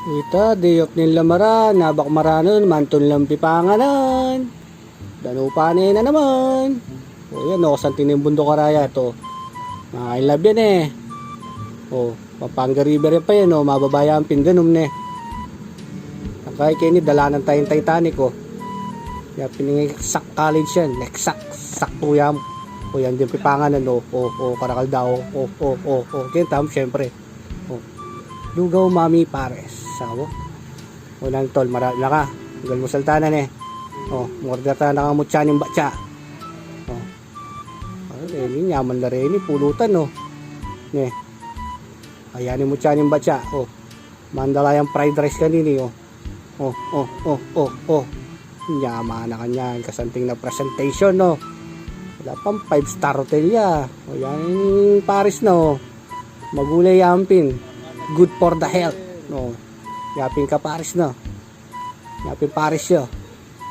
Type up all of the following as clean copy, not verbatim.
Ita, day of nilamaran, nabak maranon, mantun lang pipanganan. Danupane na naman. O yan o, santin yung bundok karaya to. Mga I love yan eh. O, Pampanga River pa yan o, mababaya ang pindanom ne. Kaya kayo ni, dala ng tayong Titanic o. Kaya piningiksak college yan, leksak, sakto yan. O yan din pipanganan o, karakaldao, o. Kaya tam, syempre. O, Lugaw Mami Pares. Sawo. Unang tol, marami na ka. Hanggang mo saltanan eh. Oh, murder ta na kamutsa ng batsa. Oh. Ay, ini nyaman na rin, pulutan no. Ne. Ayan mo tsa ng batsa. Oh. Mandalayang fried rice kanini oh. Oh. Nyaman na kanyan, kasanting na presentation no. Wala pang 5-star hotel ya. O yan Paris no. Magulay yampin. Good for the health. No. Yapin ka Paris no. Yapin Paris yo.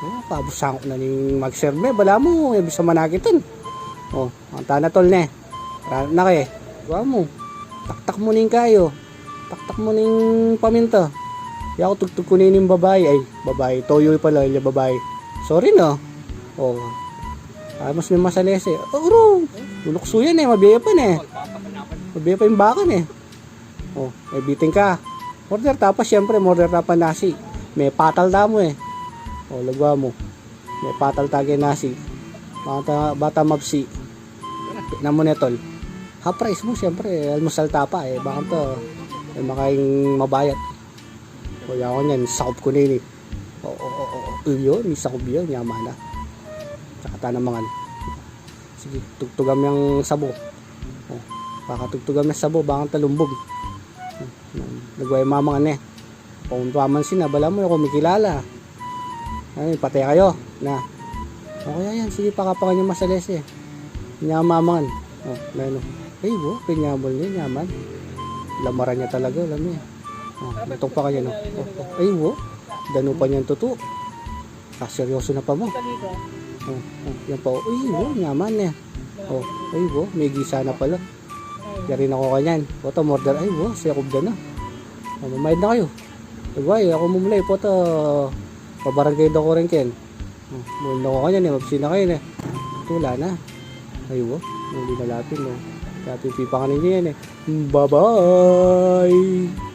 Oh, pabusan ko na ning mag-serve. Bala mo, bisa manakitan. Oh, ang tanatol ne. Na kay. Wa mo. Taktak mo ning kayo. Taktak mo ning paminta. Ya ako tugtog ko ning babae ay, babae toyo pala yung babae. Sorry no. Oh. Mas may masalese. Oh, lulukso yan eh, mabiyaya pa eh. Mabiyaya pa yung bakan eh. Oh, may biting ka. Order tapos syempre, order tapos nasi. May patal damo eh. O, lagwa mo. May patal tagay nasi. Bata mapsi. Tignan mo netol. Half price mo, syempre. Almusal tapa eh. Baka to, may makaing mabayat. O, yan ko niyan. Sakop ko na yun eh. Yun, sakop yun. Yaman na. Tsaka tanamangan. Sige, tugtugam yung sabo. O, baka tugtugam yung sabo. Baka talumbog. Lagwa yung mamangan eh. Pauntuaman sina. Bala mo yung kumikilala. Ay, patay kayo na. Okay yan, sige pakapangan yung masales eh. Nyamamangan. Oh, lalo. Ay, pinyabol niya, nyaman. Lamaran niya talaga, alam niya. Oh, itong pa kanya no. Ay, dano pa niyang tuto. Seryoso na pa mo. Yan pa. Ay, nyaman niya. Oh, ay, may gisa na pala. Yarin ako kanyan. Poto, morder. Ay, siya kubda na. Mamayad na kayo. Agway, ako mumulay po to. Pabarangay daw ko rin ken. Mula ko kanya ni mabsina kayo eh. Tula na. Ayun hindi na lapin no. Lapin pipa kanin niya yan eh. Bye bye.